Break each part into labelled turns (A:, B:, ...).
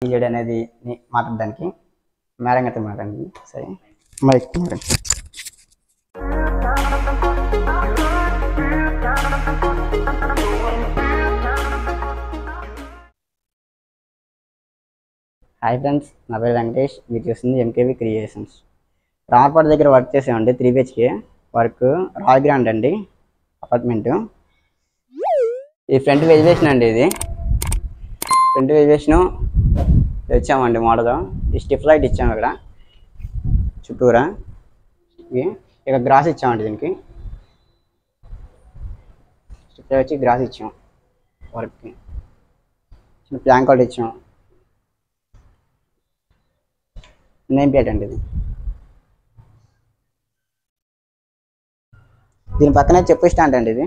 A: Period అనేది మాట్లాడడానికి madam గారితో మాట్లాడండి. సరే మైక్ మేడం. హాయ్ ఫ్రెండ్స్, నా పేరు వెంకటేష్. మీరు చూస్తుంది ఎంకేవి క్రియేషన్స్. రామపాడు దగ్గర వర్క్ చేసామండి. 3 BHK వర్క్, రాయల్ గ్రాండ్ అండి అపార్ట్మెంటు. ఈ ఫ్రంట్ వెజిటేషన్ అండి. ఇది ఫ్రంట్ వెజిటేషను ఇచ్చామండి మోడల్. ఈ స్టిఫ్ లైట్ ఇచ్చాము ఇక్కడ చుట్టూరా. ఇక గ్రాస్ ఇచ్చామండి. దీనికి స్టిఫ్ లైట్ వచ్చి గ్రాస్ ఇచ్చాం. వర్క్కి చిన్న ప్లాంక్ అవుట్ ఇచ్చాం. నేమ్ ప్లేట్ అండి ఇది. దీని పక్కనే చెప్పు స్టాండ్ అండి. ఇది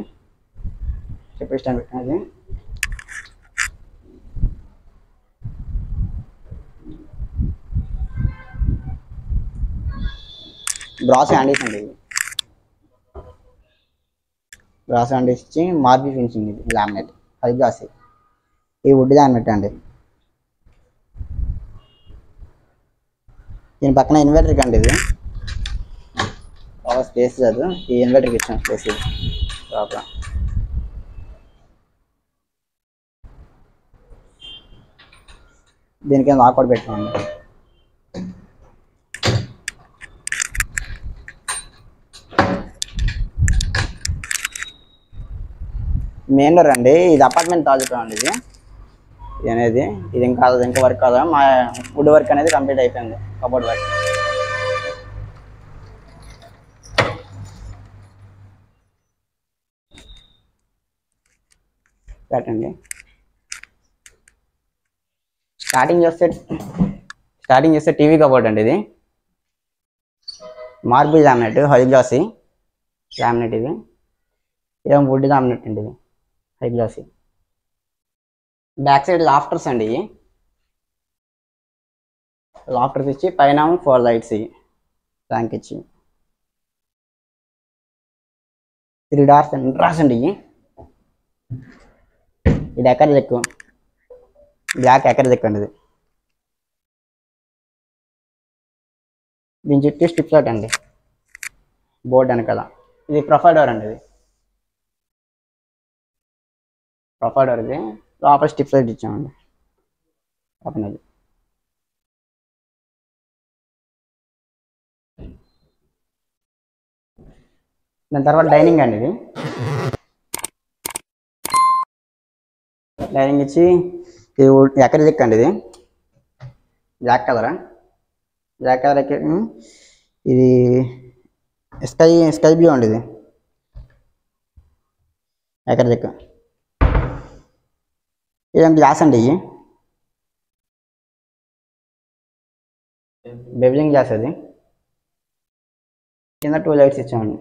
A: చెప్పు స్టాండ్ పెట్టినది. బ్రాస్ హ్యాండిల్స్ అండి. ఇది బ్రాస్ హ్యాండిల్స్ ఇచ్చి మార్బుల్ ఫినిషింగ్. ఇది లామినేట్ హై గ్లాస్. ఈ వుడ్ లామినేట్ అండి. దీని పక్కన ఇన్వర్టర్కి అండి. ఇది బాగా స్పేస్ కాదు, ఈ ఇన్వర్టర్కి ఇచ్చాం స్పేస్. ఇది లోపల దీనికి లాకౌట్ పెట్టామండి. మెయిన్ డోర్ అండి. ఇది అపార్ట్మెంట్ తాలూకా అండి. ఇది అనేది ఇది ఇంకా వర్క్ కాదు. మా వుడ్ వర్క్ అనేది కంప్లీట్ అయిపోయింది. కబోర్డ్ వర్క్ పెట్టండి. స్టార్టింగ్ చేస్తే టీవీ కబోర్డ్ అండి. ఇది marble laminate, high glossy laminate. ఇది ఇదేమో వుడ్ లామినేట్ అండి. ఇది high glossy. Back side lofters అండి. లాఫ్టర్స్ ఇచ్చి పైన 4 లైట్స్ ట్యాంక్ ఇచ్చి 3 doors ఎంట్రాస్ అండి. ఇది ఎకర్ చెక్కు, బ్లాక్ ఎకర్ చెక్కు అండి. ఇది దీని చుట్టూ స్ట్రిప్ లైట్ అండి బోర్డు వెనకాల. ఇది ప్రొఫైల్ డోర్ అండి. ఇది ప్రొఫైల్ డోర్. ఇది లోపల స్ట్రిప్ లైట్ ఇచ్చామండి. ఓపెన్. దాని తర్వాత డైనింగ్ అండి. ఇది డైనింగ్ ఇచ్చి ఇది ఎక్కడ చెక్ అండి. ఇది బ్లాక్ కలర్ ఇది స్కై బ్లూ అండి. ఇది ఎక్కడ చెక్. ఇదేం గ్లాస్ అండి. ఇవి బెబ్లింగ్ గ్లాస్. అది కింద 2 లైట్స్ ఇచ్చామండి.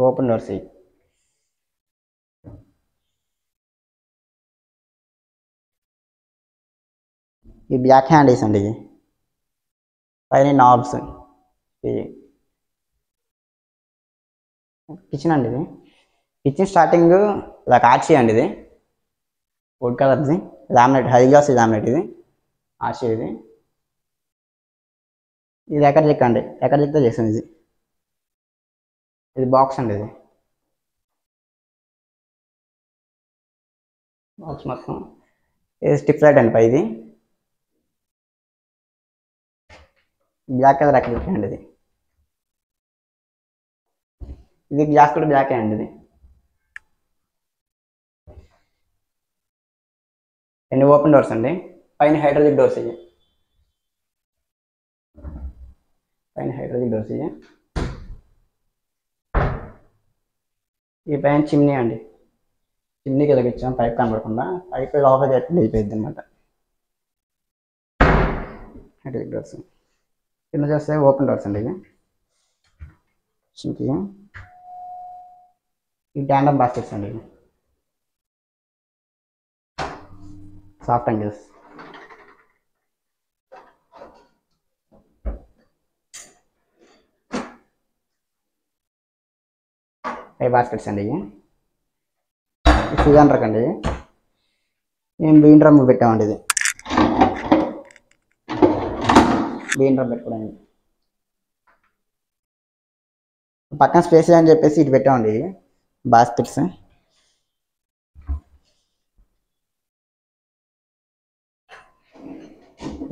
A: Open doors. ఈ బ్లాక్ హ్యాండిల్స్ అండి. ఇది పైన నాబ్స్. ఇది కిచెన్ అండి. ఇది కిచెన్ స్టార్టింగ్ ఇలా ఆర్చి అండి. ఇది వుడ్ కలర్ది లామినేట్, హై గ్లాస్ లామినేట్. ఇది ఆర్చి. ఇది ఎక్కడ చెక్ అండి. ఎక్కడ చెక్తో చేసాం. ఇది బాక్స్ అండి. ఇది బాక్స్ మొత్తం. ఇది స్టిఫ్ లైట్ అండి. పైది బ్లాక్ కలర్ ఎక్కడ చెక్ అండి. ఇది గ్లాస్ కూడా బ్లాకే అండి. ఇది ఎన్ని ఓపెన్ డోర్స్ అండి. పైన హైడ్రాలిక్ డోర్స్. పైన హైడ్రాలిక్ డోర్స్. ఈ పైన చిమ్నీ అండి. చిమ్నీకి ఎలాగిచ్చాం పైప్ కనబడకుండా. పైప్ లోపలికి ఎట్లా అయిపోయింది అనమాట. Hydraulic doors. కింద చేస్తే ఓపెన్ డోర్స్ అండి. సింక్. ఈ ట్యాండమ్ బాస్కెట్స్ అండి. Soft angles. బాస్కెట్స్ అండి. ఫ్యూజన్ రకండి. నేను బీన్ డ్రమ్ పెట్టామండి. ఇది బీన్ డ్రమ్ పెట్టుకోవడానికి పక్కన స్పేస్ అని చెప్పేసి ఇటు పెట్టామండి బాస్కెట్స్.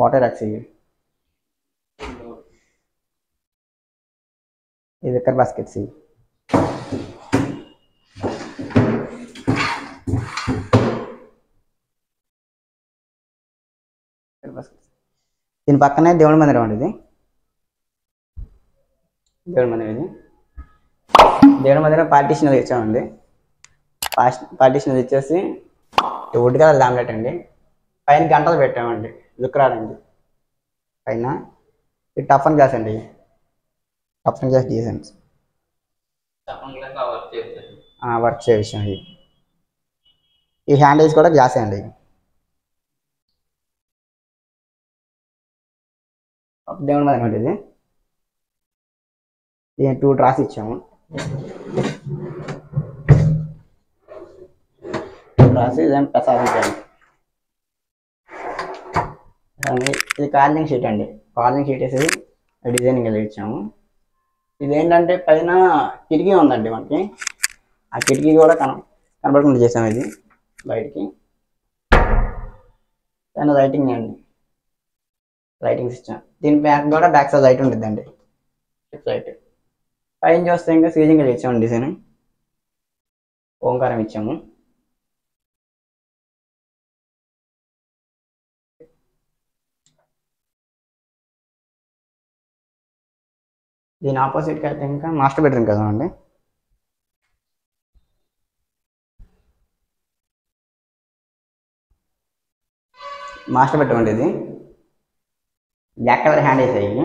A: వాటర్ యాక్స్ ఇది విక్కర్ బాస్కెట్స్. ఇవి దీని పక్కనే దేవుడి మందిరం అండి. ఇది దేవుడి మందిరం. ఇది దేవుడి మందిరం పార్టీషన్ ఇచ్చామండి. పార్టీషన్ ఇచ్చేసి వుడ్ కలర్ లామినేట్ అండి. పైన గంటలు పెట్టామండి లుక్రాడండి. పైన ఇది టఫ్ అండ్ గ్లాస్ అండి. Tough and glass designs work చే విషయం. ఇది ఈ హ్యాండిల్స్ కూడా గ్లాసే అండి. దేవుడి మందిరం అండి. ఇది దీని 2 డ్రాస్ ఇచ్చాము. ఇదేం ప్రసాదం చేయండి. ఇది కార్లింగ్ షీట్ అండి. కార్లింగ్ షీట్ వేసి డిజైనింగ్ ఎలా ఇచ్చాము. ఇదేంటంటే పైన కిటికీ ఉందండి మనకి. ఆ కిటికీ కూడా కనబడకుండా చేసాము. ఇది బయటికి పైన లైటింగ్ అండి. లైటింగ్స్ ఇచ్చాం. దీని బ్యాక్ కూడా బ్యాక్ సైడ్ లైట్ ఉంటుందండి. లైట్ పైన చూస్తే ఇంకా సీలింగ్ ఇచ్చాము. డిజైన్ ఓంకారం ఇచ్చాము. దీని ఆపోజిట్కి అయితే ఇంకా మాస్టర్ బెడ్రూమ్ కదా అండి. మాస్టర్ బెడ్రూమ్ అండి. ఇది బ్లాక్ కలర్ హ్యాండ్ వేసాయి.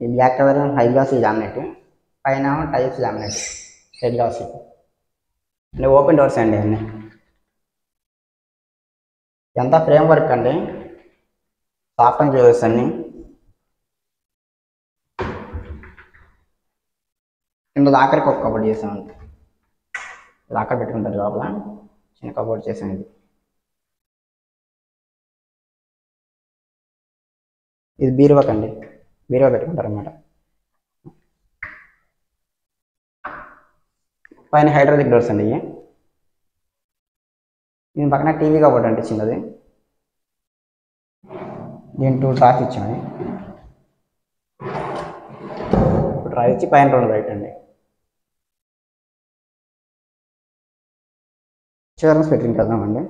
A: ఈ black colour high glass laminate, పైన టైల్స్ లామినేట్ రెడ్ గ్లాస్ అంటే ఓపెన్ డోర్స్ అండి. అన్నీ ఎంత ఫ్రేమ్ వర్క్ అండి. సాఫ్ట్ అండ్ క్లోజెస్ అన్నీ. కింద లాకర్కి ఒక కబోర్డ్ చేసామండి. లాకర్ పెట్టుకుంటారు లోపల. చిన్న కబోర్డ్ చేసాం. ఇది బీరువాక్ అండి. బీరువా పెట్టుకుంటారు అన్నమాట. పైన హైడ్రాలిక్ డోర్స్ అండి. దీని పక్కన టీవీ కబోర్డ్ అంటే చిన్నది. దీని 2 డ్రాస్ ఇచ్చాము. డ్రాస్ ఇచ్చి పైన 2 లైట్ అండి. చివరన్స్ పెట్టుకుని వెళ్దామండి.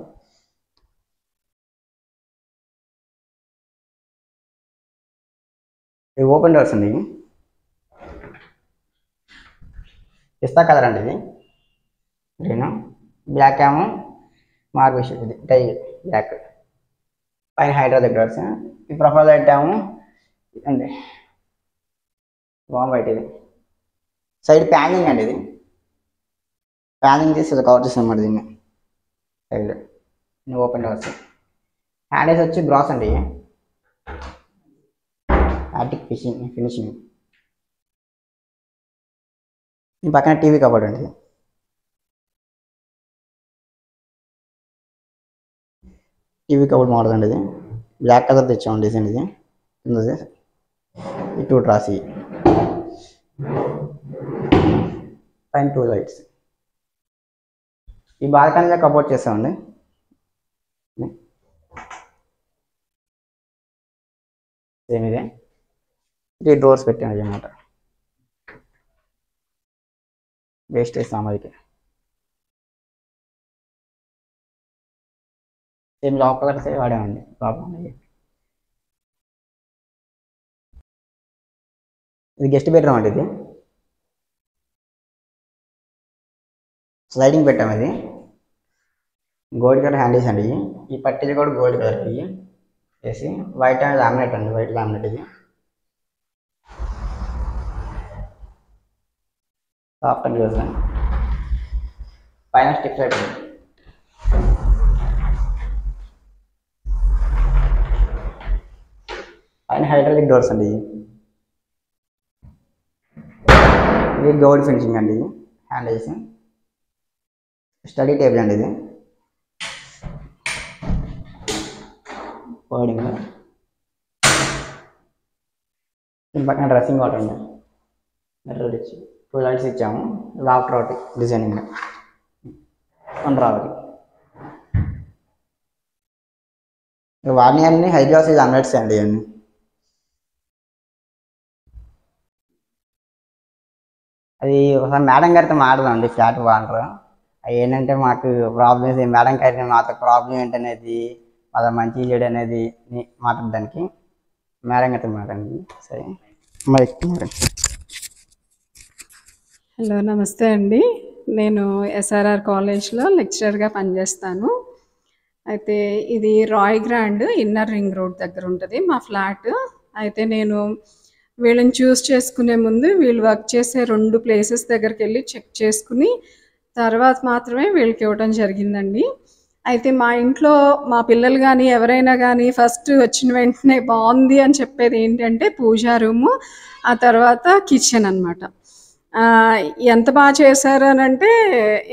A: ఇవి ఓపెన్ డోర్స్ అండి. పిస్తా కలర్ అండి. ఇది గ్రీన్, బ్లాక్ ఏమో మార్బుల్ షీట్. ఇది టై బ్లాక్. పైన హైడ్రాలిక్ డోర్స్. ఈ ప్రొఫైల్ లైట్ ఏమో అండి వామ్ వైట్. ఇది సైడ్ ప్యానింగ్ అండి. ఇది ప్యానింగ్ చేసి ఇది కవర్ చేస్తాం అన్నమాట. దీన్ని సైడ్ ఓపెన్ డోర్స్. హ్యాండిల్స్ వచ్చి బ్రాస్ అండి. Arctic finishing. ఈ పక్కన టీవీ కబోర్డ్ అండి. టీవీ కబోర్డ్ మోడల్ అండి. ఇది బ్లాక్ కలర్ తెచ్చాము డిజైన్. ఇది ఈ 2 డ్రాస్. పైన 2 లైట్స్. ఈ బాల్కనీలో కబోర్డ్ చేసామండి. సేమ్ ఇదే. 3 డోర్స్ పెట్టాము అన్నమాట. వేస్టేజ్ సామాన్కి. సేమ్ లాక్ కలర్స్ వాడామండి లోపల. ఇది గెస్ట్ బెడ్రూమ్ అండి. ఇది స్లైడింగ్ పెట్టాము. ఇది గోల్డ్ కలర్ హ్యాండిల్స్ అండి. ఈ పట్టీలు కూడా గోల్డ్ కలర్ వేసి వైట్ అండ్ లామినేట్ అండి. White laminate. ఇది సాఫ్ట్ అండ్ క్లోజ్ అండి. పైన స్టిక్ లైట్ అండి. పైన హైడ్రాలిక్ డోర్స్ అండి. ఇది గోల్డ్ ఫినిషింగ్ అండి. హ్యాండిల్స్. స్టడీ టేబుల్ అండి. ఇది కోడింగ్. దీని పక్కన డ్రెస్సింగ్ వాటర్ ఉంది, మిర్రర్ ఇచ్చి 2 లైట్స్ ఇచ్చాము. లాఫ్టర్ ఒకటి డిజైనింగ్ రావాలి. వాడిని అన్ని హైడ్రాసిస్ అన్వర్ట్స్ అండి. ఇవన్నీ అది ఒకసారి మేడం గారితో మాట్లాడండి, ఫ్లాట్ వాడరు. అవి ఏంటంటే మాకు ప్రాబ్లమ్స్, మేడం గారికి మాతో ప్రాబ్లం ఏంటనేది, మాది మంచి చెడు అనేది మాట్లాడడానికి మేడం గారితో మాట్లాడండి. సరే మేడం.
B: హలో, నమస్తే అండి. నేను ఎస్ఆర్ఆర్ కాలేజ్లో లెక్చరర్గా పనిచేస్తాను. అయితే ఇది రాయ్ గ్రాండ్ ఇన్నర్ రింగ్ రోడ్ దగ్గర ఉంటుంది మా ఫ్లాట్. అయితే నేను వీళ్ళని చూస్ చేసుకునే ముందు వీళ్ళు వర్క్ చేసే 2 ప్లేసెస్ దగ్గరికి వెళ్ళి చెక్ చేసుకుని తర్వాత మాత్రమే వీళ్ళకి ఇవ్వడం జరిగిందండి. అయితే మా ఇంట్లో మా పిల్లలు కానీ ఎవరైనా కానీ ఫస్ట్ వచ్చిన వెంటనే బాగుంది అని చెప్పేది ఏంటంటే పూజా రూము, ఆ తర్వాత కిచెన్ అనమాట. ఎంత బాగా చేశారు అని అంటే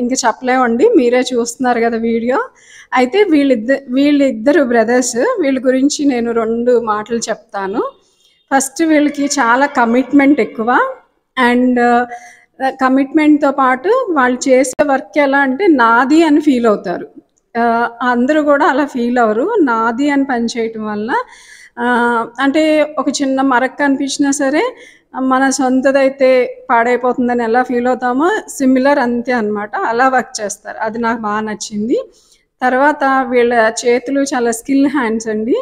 B: ఇంక చెప్పలేమండి, మీరే చూస్తున్నారు కదా వీడియో. అయితే వీళ్ళిద్దరు బ్రదర్స్, వీళ్ళ గురించి నేను 2 మాటలు చెప్తాను. ఫస్ట్ వీళ్ళకి చాలా కమిట్మెంట్ ఎక్కువ. అండ్ కమిట్మెంట్తో పాటు వాళ్ళు చేసే వర్క్ ఎలా అంటే నాది అని ఫీల్ అవుతారు. అందరూ కూడా అలా ఫీల్ అవ్వరు. నాది అని పని చేయటం వల్ల అంటే ఒక చిన్న మరక కనిపించినా సరే మన సొంతదైతే పాడైపోతుందని ఎలా ఫీల్ అవుతామో సిమిలర్ అంతే అనమాట. అలా వర్క్ చేస్తారు, అది నాకు బాగా నచ్చింది. తర్వాత వీళ్ళ చేతులు చాలా స్కిల్ హ్యాండ్స్ అండి,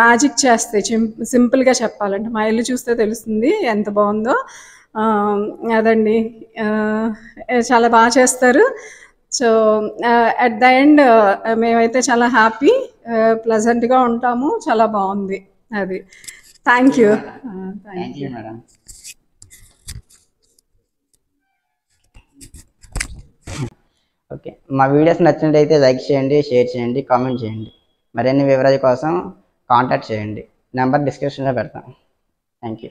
B: మ్యాజిక్ చేస్తాయి. సింపుల్గా చెప్పాలంటే మా ఇల్లు చూస్తే తెలుస్తుంది ఎంత బాగుందో. అదండి, చాలా బాగా చేస్తారు. సో అట్ ద ఎండ్ మేమైతే చాలా హ్యాపీ, ప్లెజెంట్గా ఉంటాము. చాలా బాగుంది అది. Thank you
A: madam. ఓకే, మా వీడియోస్ నచ్చినట్టయితే లైక్ చేయండి, షేర్ చేయండి, కామెంట్ చేయండి. మరిన్ని వివరాల కోసం కాంటాక్ట్ చేయండి, నెంబర్ డిస్క్రిప్షన్లో పెడతాను. Thank you.